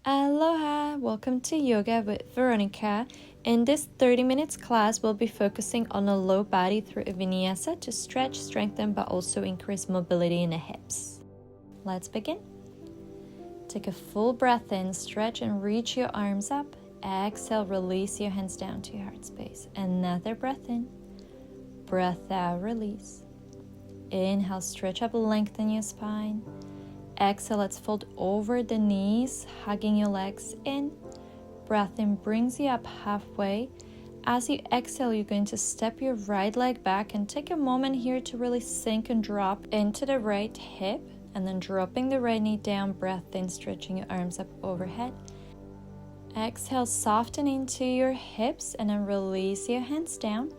Aloha! Welcome to Yoga with Veronika. In this 30 minutes class, we'll be focusing on a low body through a vinyasa to stretch, strengthen, but also increase mobility in the hips. Let's begin. Take a full breath in, stretch and reach your arms up. Exhale, release your hands down to your heart space. Another breath in. Breath out, release. Inhale, stretch up, lengthen your spine. Exhale, let's fold over the knees, hugging your legs in. Breath in brings you up halfway. As you exhale, you're going to step your right leg back and take a moment here to really sink and drop into the right hip. And then dropping the right knee down, breath in, stretching your arms up overhead. Exhale, soften into your hips and then release your hands down.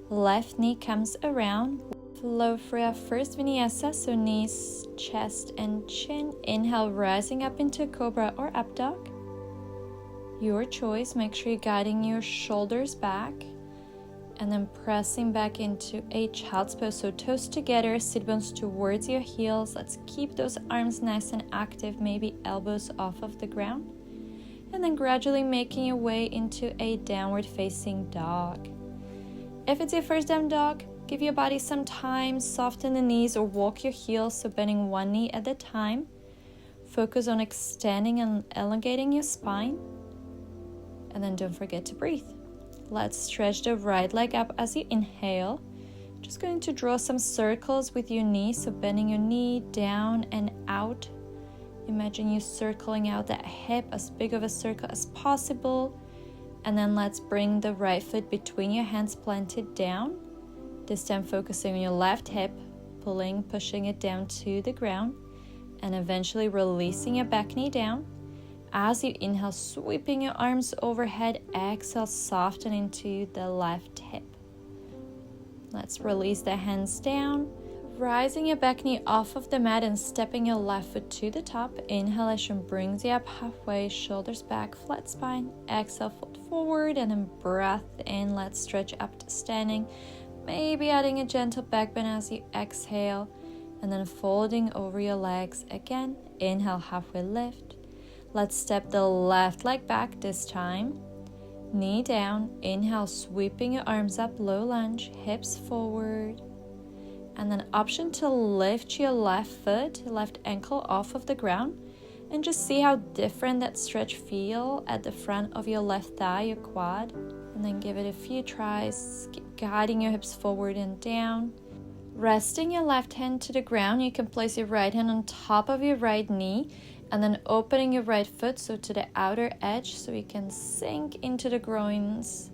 Left knee comes around. Flow for our first vinyasa, so knees, chest, and chin. Inhale, rising up into cobra or up dog. Your choice. Make sure you're guiding your shoulders back. And then pressing back into a child's pose. So toes together, sit bones towards your heels. Let's keep those arms nice and active, maybe elbows off of the ground. And then gradually making your way into a downward facing dog. If it's your first time dog, give your body some time, soften the knees or walk your heels, so bending one knee at a time. Focus on extending and elongating your spine. And then don't forget to breathe. Let's stretch the right leg up as you inhale. Just going to draw some circles with your knee, so bending your knee down and out. Imagine you circling out that hip as big of a circle as possible. And then let's bring the right foot between your hands, planted down. This time focusing on your left hip, pulling, pushing it down to the ground, and eventually releasing your back knee down. As you inhale, sweeping your arms overhead, exhale, soften into the left hip. Let's release the hands down, rising your back knee off of the mat and stepping your left foot to the top. Inhalation brings you up halfway, shoulders back, flat spine. Exhale, fold forward, and then breath in. Let's stretch up to standing. Maybe adding a gentle back bend as you exhale, and then folding over your legs again. Inhale, halfway lift. Let's step the left leg back this time. Knee down. Inhale, sweeping your arms up, low lunge, hips forward. And then option to lift your left foot, left ankle off of the ground. And just see how different that stretch feel at the front of your left thigh, your quad. And then give it a few tries, guiding your hips forward and down. Resting your left hand to the ground, you can place your right hand on top of your right knee and then opening your right foot so to the outer edge so you can sink into the groins.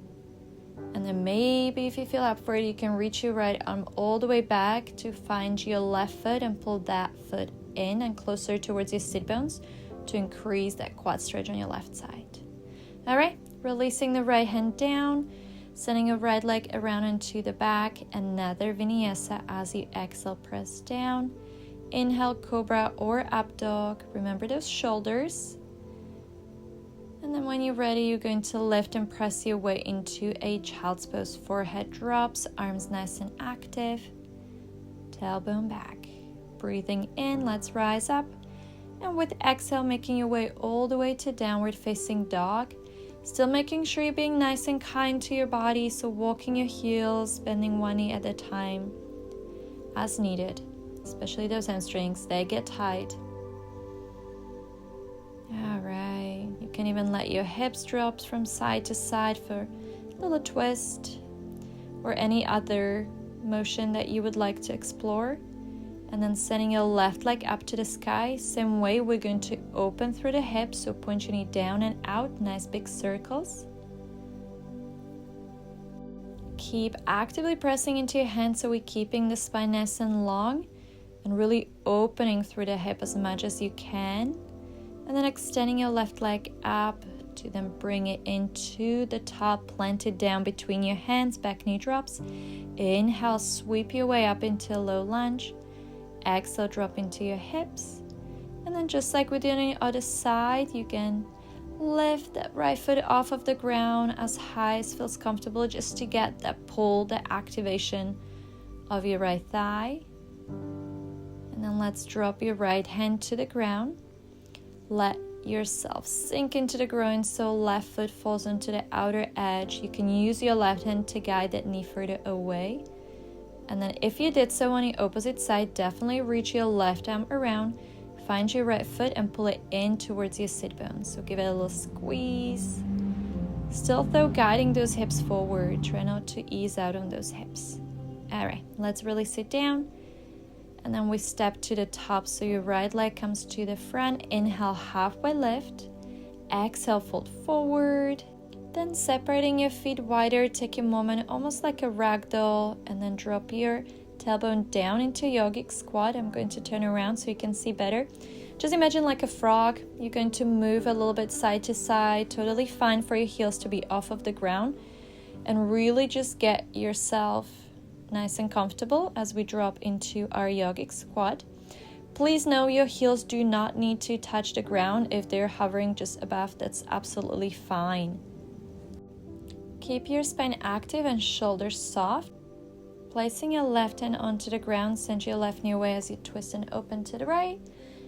And then maybe if you feel up for it, you can reach your right arm all the way back to find your left foot and pull that foot in and closer towards your sit bones to increase that quad stretch on your left side. All right, releasing the right hand down, sending your right leg around into the back. Another vinyasa as you exhale, press down. Inhale, cobra or up dog. Remember those shoulders. And then when you're ready, you're going to lift and press your way into a child's pose. Forehead drops, arms nice and active. Tailbone back. Breathing in, let's rise up. And with exhale, making your way all the way to downward facing dog. Still making sure you're being nice and kind to your body. So walking your heels, bending one knee at a time as needed. Especially those hamstrings, they get tight. All right, you can even let your hips drop from side to side for a little twist or any other motion that you would like to explore. And then sending your left leg up to the sky. Same way, we're going to open through the hips, so point your knee down and out, nice big circles. Keep actively pressing into your hands so we're keeping the spine nice and long and really opening through the hip as much as you can. And then extending your left leg up to then bring it into the top, planted down between your hands, back knee drops. Inhale, sweep your way up into a low lunge. Exhale, drop into your hips. And then just like we did on the other side, you can lift that right foot off of the ground as high as feels comfortable, just to get that pull, the activation of your right thigh. And then let's drop your right hand to the ground. Let yourself sink into the groin so left foot falls onto the outer edge. You can use your left hand to guide that knee further away. And then if you did so on the opposite side, definitely reach your left arm around, find your right foot and pull it in towards your sit bones. So give it a little squeeze. Still though guiding those hips forward. Try not to ease out on those hips. All right, let's really sit down. And then we step to the top. So your right leg comes to the front. Inhale, halfway lift. Exhale, fold forward. Then separating your feet wider, take a moment almost like a ragdoll, and then drop your tailbone down into yogic squat. I'm going to turn around so you can see better. Just imagine like a frog. You're going to move a little bit side to side, totally fine for your heels to be off of the ground, and really just get yourself nice and comfortable as we drop into our yogic squat. Please know your heels do not need to touch the ground. If they're hovering just above, that's absolutely fine. Keep your spine active and shoulders soft. Placing your left hand onto the ground, send your left knee away as you twist and open to the right.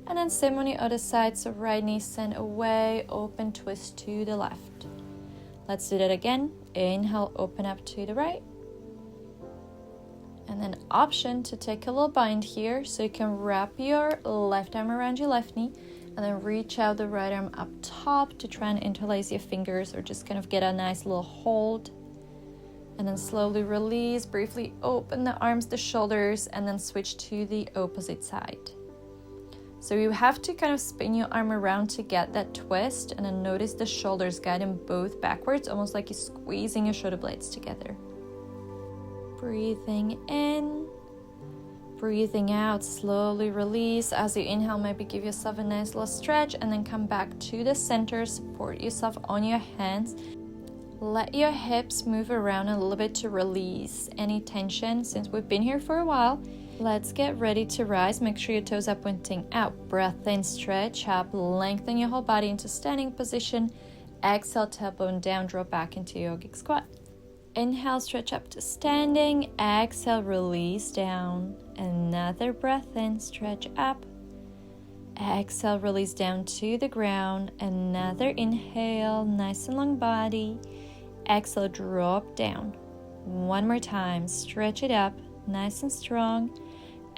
And then same on the other side, so right knee send away, open, twist to the left. Let's do that again. Inhale, open up to the right. And then option to take a little bind here, so you can wrap your left arm around your left knee and then reach out the right arm up top to try and interlace your fingers or just kind of get a nice little hold. And then slowly release, briefly open the arms, the shoulders, and then switch to the opposite side. So you have to kind of spin your arm around to get that twist, and then notice the shoulders guiding both backwards, almost like you're squeezing your shoulder blades together. Breathing in, breathing out, slowly release. As you inhale, maybe give yourself a nice little stretch and then come back to the center, support yourself on your hands. Let your hips move around a little bit to release any tension. Since we've been here for a while, let's get ready to rise. Make sure your toes are pointing out. Breath in, stretch up, lengthen your whole body into standing position. Exhale, tailbone down, drop back into yogic squat. Inhale, stretch up to standing. Exhale, release down. Another breath in, stretch up. Exhale, release down to the ground. Another inhale, nice and long body. Exhale, drop down. One more time, stretch it up, nice and strong.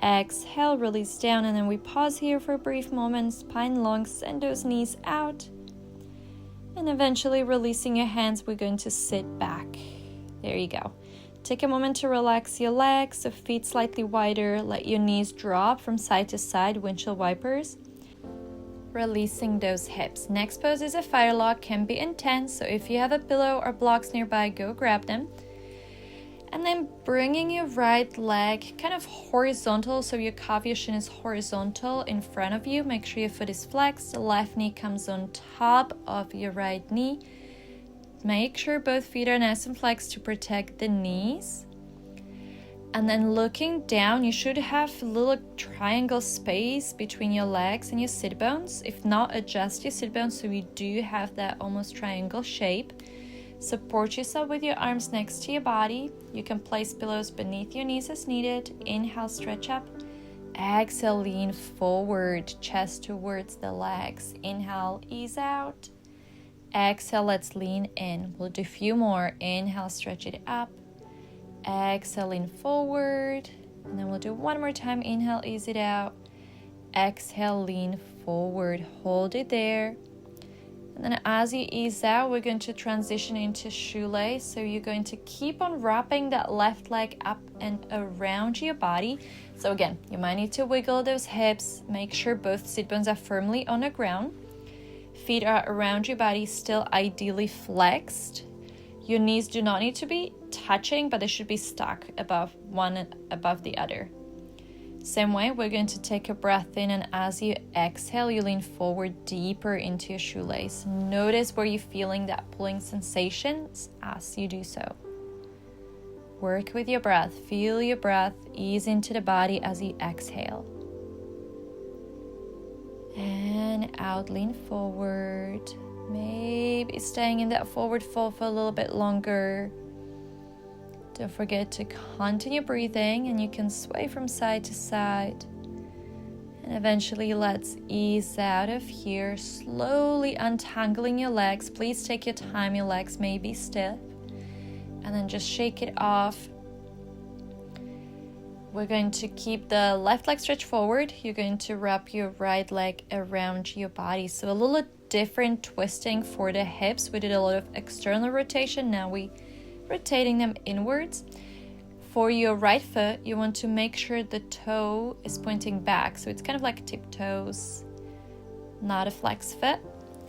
Exhale, release down, and then we pause here for a brief moment. Spine long, send those knees out. And eventually releasing your hands, we're going to sit back. There you go. Take a moment to relax your legs, so feet slightly wider. Let your knees drop from side to side, windshield wipers. Releasing those hips. Next pose is a fire log, can be intense, so if you have a pillow or blocks nearby, go grab them. And then bringing your right leg kind of horizontal, so your calf, your shin is horizontal in front of you. Make sure your foot is flexed. The left knee comes on top of your right knee. Make sure both feet are nice and flexed to protect the knees. And then looking down, you should have a little triangle space between your legs and your sit bones. If not, adjust your sit bones so you do have that almost triangle shape. Support yourself with your arms next to your body. You can place pillows beneath your knees as needed. Inhale, stretch up. Exhale, lean forward, chest towards the legs. Inhale, ease out. Exhale, let's lean in. We'll do a few more. Inhale, stretch it up. Exhale, lean forward. And then we'll do one more time. Inhale, ease it out. Exhale, lean forward. Hold it there. And then as you ease out, we're going to transition into shoelace. So you're going to keep on wrapping that left leg up and around your body. So again, you might need to wiggle those hips. Make sure both sit bones are firmly on the ground. Feet are around your body, still ideally flexed. Your knees do not need to be touching, but they should be stuck above one and above the other. Same way, we're going to take a breath in, and as you exhale, you lean forward deeper into your shoelace. Notice where you're feeling that pulling sensations as you do so. Work with your breath. Feel your breath ease into the body as you exhale. And out, lean forward. Maybe staying in that forward fold for a little bit longer. Don't forget to continue breathing, and you can sway from side to side. And eventually let's ease out of here, slowly untangling your legs. Please take your time, your legs may be stiff. And then just shake it off. We're going to keep the left leg stretched forward. You're going to wrap your right leg around your body. So a little different twisting for the hips. We did a lot of external rotation. Now we rotating them inwards. For your right foot, you want to make sure the toe is pointing back. So it's kind of like tiptoes, not a flex foot.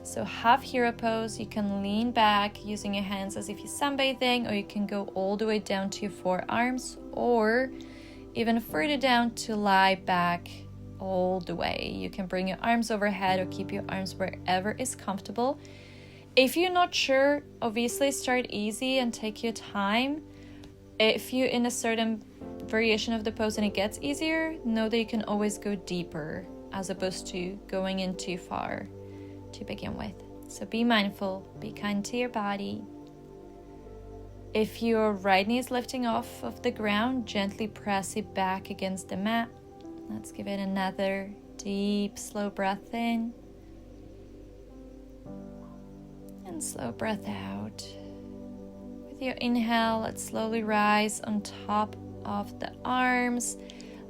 So half hero pose, you can lean back using your hands as if you're sunbathing, or you can go all the way down to your forearms, or even further down to lie back all the way. You can bring your arms overhead or keep your arms wherever is comfortable. If you're not sure, obviously start easy and take your time. If you're in a certain variation of the pose and it gets easier, know that you can always go deeper as opposed to going in too far to begin with. So be mindful, be kind to your body. If your right knee is lifting off of the ground, gently press it back against the mat. Let's give it another deep, slow breath in. And slow breath out. With your inhale, let's slowly rise on top of the arms.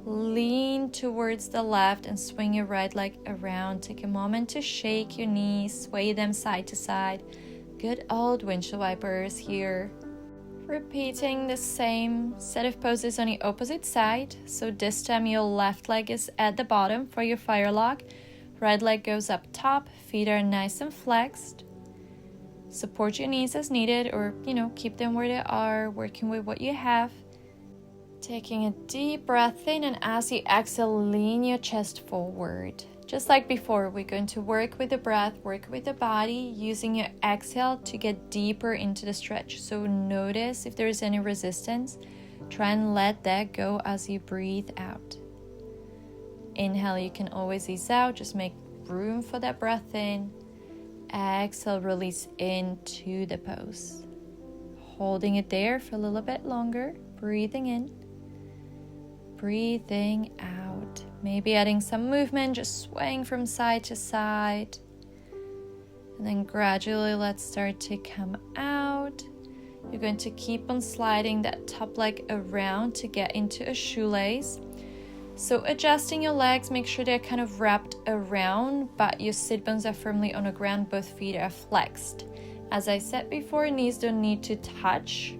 Lean towards the left and swing your right leg around. Take a moment to shake your knees, sway them side to side. Good old windshield wipers here. Repeating the same set of poses on the opposite side. So this time your left leg is at the bottom for your fire lock. Right leg goes up top. Feet are nice and flexed. Support your knees as needed, or keep them where they are, working with what you have. Taking a deep breath in, and as you exhale, lean your chest forward. Just like before, we're going to work with the breath, work with the body, using your exhale to get deeper into the stretch. So notice if there is any resistance. Try and let that go as you breathe out. Inhale, you can always ease out. Just make room for that breath in. Exhale, release into the pose. Holding it there for a little bit longer. Breathing in. Breathing out. Maybe adding some movement, just swaying from side to side. And then gradually let's start to come out. You're going to keep on sliding that top leg around to get into a shoelace. So adjusting your legs, make sure they're kind of wrapped around, but your sit bones are firmly on the ground, both feet are flexed. As I said before, knees don't need to touch,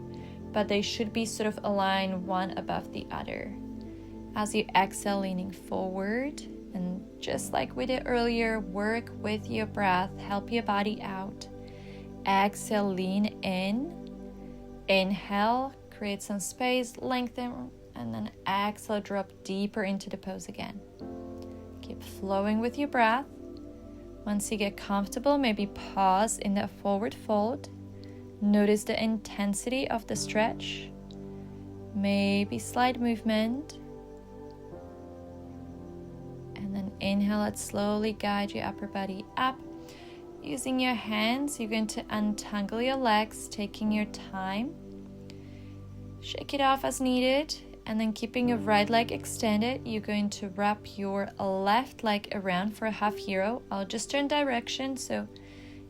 but they should be sort of aligned one above the other. As you exhale, leaning forward, and just like we did earlier, work with your breath, help your body out. Exhale, lean in. Inhale, create some space, lengthen, and then exhale, drop deeper into the pose again. Keep flowing with your breath. Once you get comfortable, maybe pause in that forward fold. Notice the intensity of the stretch. Maybe slight movement. And then inhale, let's slowly guide your upper body up. Using your hands, you're going to untangle your legs, taking your time. Shake it off as needed. And then keeping your right leg extended, you're going to wrap your left leg around for a half hero. I'll just turn direction so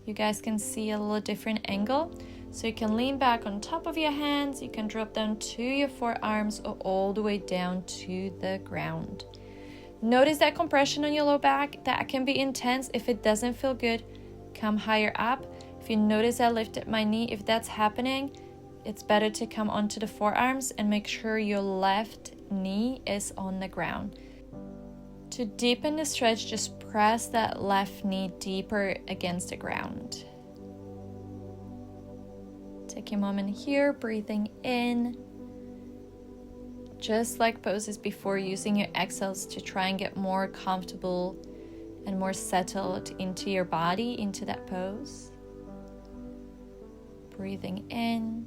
you guys can see a little different angle. So you can lean back on top of your hands, you can drop down to your forearms or all the way down to the ground. Notice that compression on your low back. That can be intense. If it doesn't feel good, come higher up. If you notice I lifted my knee, if that's happening, it's better to come onto the forearms and make sure your left knee is on the ground. To deepen the stretch, just press that left knee deeper against the ground. Take a moment here, breathing in. Just like poses before, using your exhales to try and get more comfortable and more settled into your body, into that pose. Breathing in.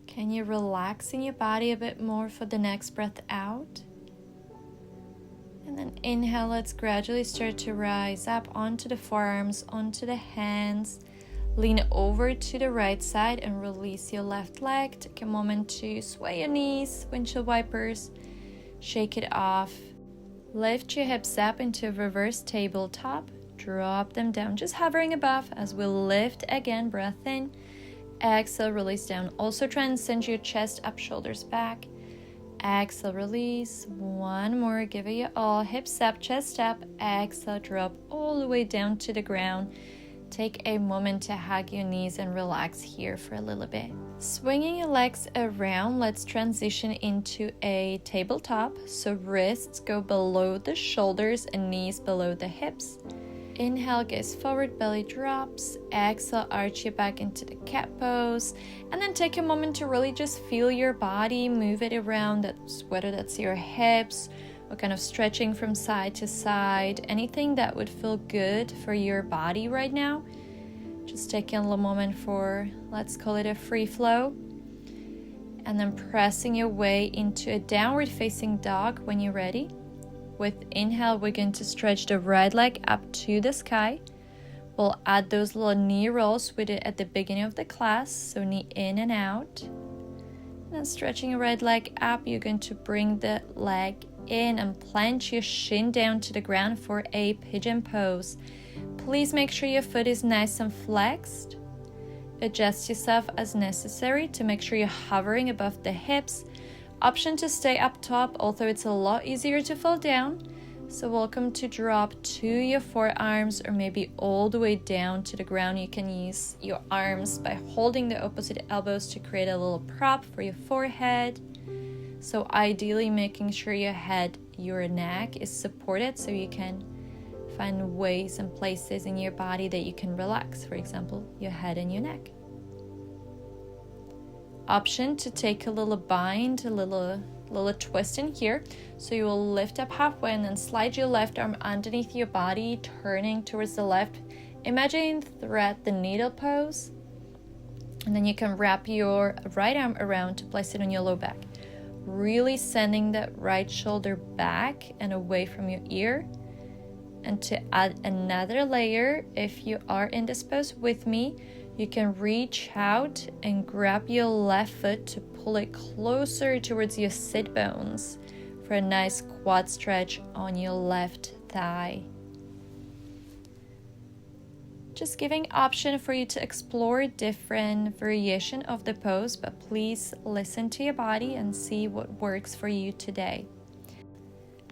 Can you relax in your body a bit more for the next breath out? And then inhale, let's gradually start to rise up onto the forearms, onto the hands. Lean over to the right side and release your left leg. Take a moment to sway your knees, windshield wipers. Shake it off. Lift your hips up into a reverse tabletop. Drop them down, just hovering above as we lift again. Breath in. Exhale, release down. Also try and send your chest up, shoulders back. Exhale, release. One more, give it your all. Hips up, chest up. Exhale, drop all the way down to the ground. Take a moment to hug your knees and relax here for a little bit. Swinging your legs around, let's transition into a tabletop. So wrists go below the shoulders and knees below the hips. Inhale, gaze forward, belly drops. Exhale, arch your back into the cat pose. And then take a moment to really just feel your body, move it around, whether that's your hips or kind of stretching from side to side. Anything that would feel good for your body right now. Just taking a little moment for, let's call it a free flow. And then pressing your way into a downward facing dog when you're ready. With inhale, we're going to stretch the right leg up to the sky. We'll add those little knee rolls we did at the beginning of the class. So knee in and out. And then stretching your right leg up, you're going to bring the leg in and plant your shin down to the ground for a pigeon pose. Please make sure your foot is nice and flexed. Adjust yourself as necessary to make sure you're hovering above the hips. Option to stay up top, although it's a lot easier to fall down. So welcome to drop to your forearms or maybe all the way down to the ground. You can use your arms by holding the opposite elbows to create a little prop for your forehead. So ideally making sure your head, your neck is supported so you can find ways and places in your body that you can relax. For example, your head and your neck. Option to take a little bind, a little twist in here. So you will lift up halfway and then slide your left arm underneath your body, turning towards the left. Imagine thread the needle pose. And then you can wrap your right arm around to place it on your low back. Really sending that right shoulder back and away from your ear. And to add another layer, if you are in this pose with me, you can reach out and grab your left foot to pull it closer towards your sit bones for a nice quad stretch on your left thigh. Just giving option for you to explore different variation of the pose, but please listen to your body and see what works for you today.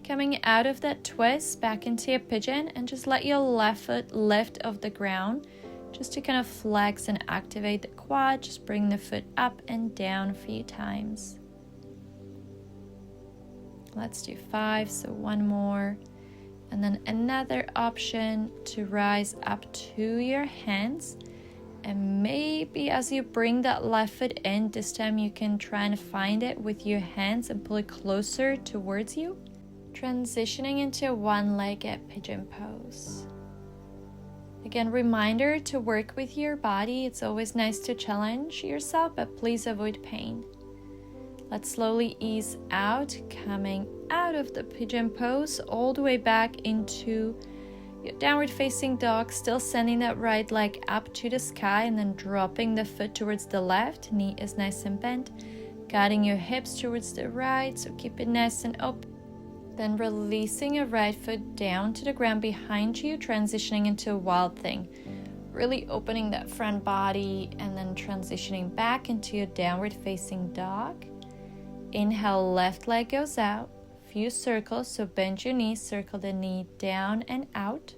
Coming out of that twist back into your pigeon and just let your left foot lift off the ground. Just to kind of flex and activate the quad, just bring the foot up and down a few times. Let's do 5, so one more. And then another option to rise up to your hands. And maybe as you bring that left foot in, this time you can try and find it with your hands and pull it closer towards you. Transitioning into a one-legged pigeon pose. Again, reminder to work with your body. It's always nice to challenge yourself, but please avoid pain. Let's slowly ease out, coming out of the pigeon pose, all the way back into your downward facing dog, still sending that right leg up to the sky and then dropping the foot towards the left. Knee is nice and bent, guiding your hips towards the right, so keep it nice and open. Then releasing your right foot down to the ground behind you, transitioning into a wild thing. Really opening that front body and then transitioning back into your downward facing dog. Inhale, left leg goes out. Few circles, so bend your knees, circle the knee down and out.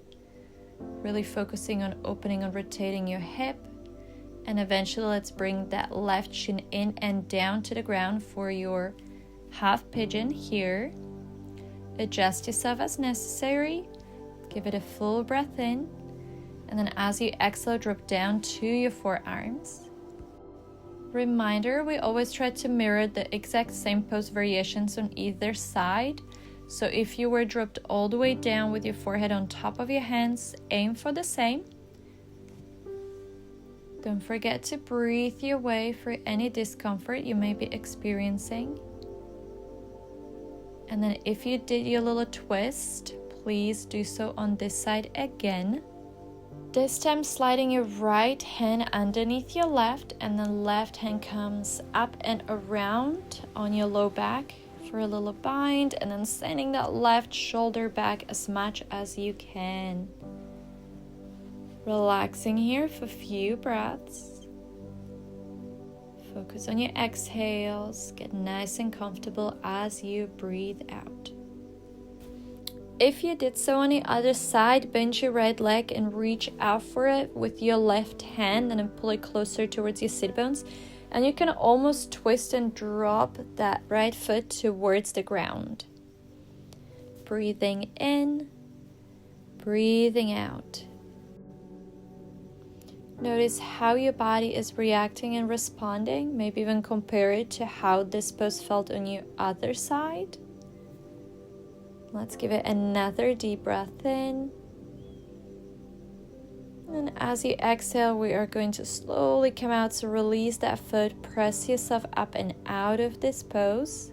Really focusing on opening and rotating your hip. And eventually let's bring that left shin in and down to the ground for your half pigeon here. Adjust yourself as necessary. Give it a full breath in. And then as you exhale, drop down to your forearms. Reminder, we always try to mirror the exact same pose variations on either side. So if you were dropped all the way down with your forehead on top of your hands, aim for the same. Don't forget to breathe your way through any discomfort you may be experiencing. And then if you did your little twist, please do so on this side again. This time sliding your right hand underneath your left, and the left hand comes up and around on your low back. for a little bind, and then sending that left shoulder back as much as you can. Relaxing here for a few breaths. Focus on your exhales. Get nice and comfortable as you breathe out. If you did so on the other side, bend your right leg and reach out for it with your left hand and then pull it closer towards your sit bones. And you can almost twist and drop that right foot towards the ground. Breathing in, breathing out. Notice how your body is reacting and responding. Maybe even compare it to how this pose felt on your other side. Let's give it another deep breath in. And as you exhale, we are going to slowly come out. So release that foot, press yourself up and out of this pose.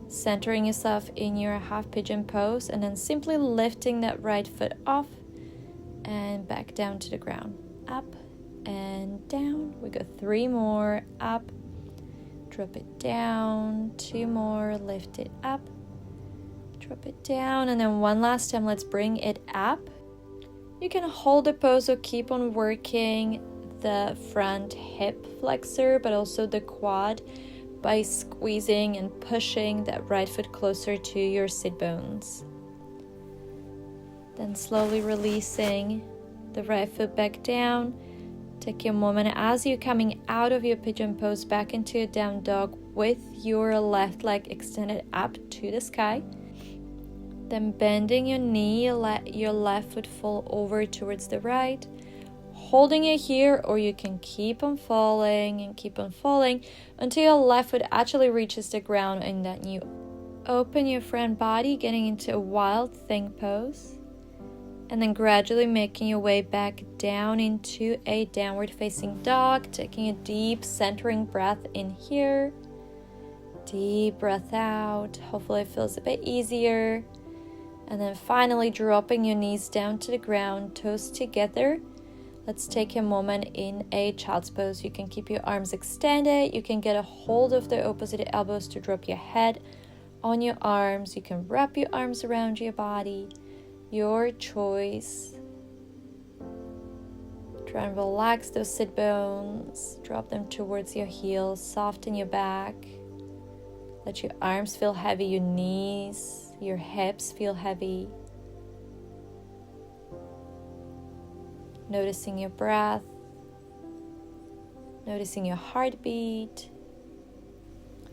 Centering yourself in your half pigeon pose, and then simply lifting that right foot off and back down to the ground. Up and down. We go 3 more. Up, drop it down. 2 more, lift it up. Drop it down, and then one last time, let's bring it up. You can hold the pose or keep on working the front hip flexor, but also the quad by squeezing and pushing that right foot closer to your sit bones. Then slowly releasing the right foot back down. Take a moment as you're coming out of your pigeon pose back into your down dog with your left leg extended up to the sky. Then bending your knee, let your left foot fall over towards the right. Holding it here, or you can keep on falling and keep on falling until your left foot actually reaches the ground, and then you open your front body, getting into a wild thing pose. And then gradually making your way back down into a downward facing dog, taking a deep centering breath in here. Deep breath out. Hopefully it feels a bit easier. And then finally dropping your knees down to the ground, toes together. Let's take a moment in a child's pose. You can keep your arms extended. You can get a hold of the opposite elbows to drop your head on your arms. You can wrap your arms around your body. Your choice. Try and relax those sit bones. Drop them towards your heels. Soften your back. Let your arms feel heavy, your knees, your hips feel heavy. Noticing your breath. Noticing your heartbeat.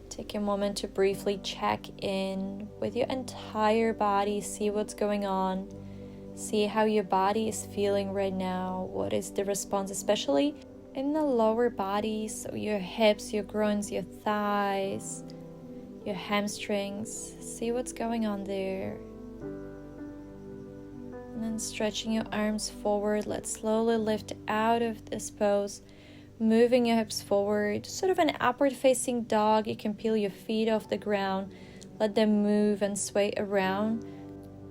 Take a moment to briefly check in with your entire body. See what's going on. See how your body is feeling right now. What is the response, especially in the lower body? So your hips, your groins, your thighs, your hamstrings. See what's going on there. And then stretching your arms forward. Let's slowly lift out of this pose. Moving your hips forward, sort of an upward facing dog. You can peel your feet off the ground, let them move and sway around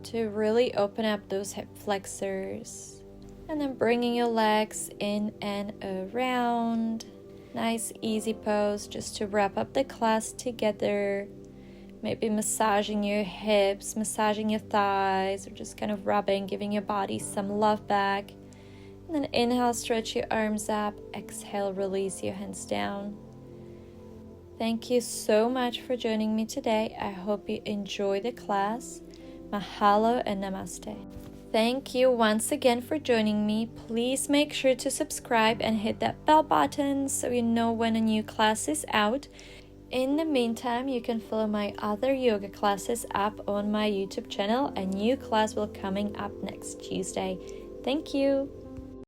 to really open up those hip flexors. And then bringing your legs in and around. Nice easy pose just to wrap up the class together. Maybe massaging your hips, massaging your thighs, or just kind of rubbing, giving your body some love back. And then inhale, stretch your arms up. Exhale, release your hands down. Thank you so much for joining me today. I hope you enjoy the class. Mahalo and namaste. Thank you once again for joining me. Please make sure to subscribe and hit that bell button so you know when a new class is out. In the meantime, you can follow my other yoga classes up on my YouTube channel. A new class will coming up next Tuesday. Thank you.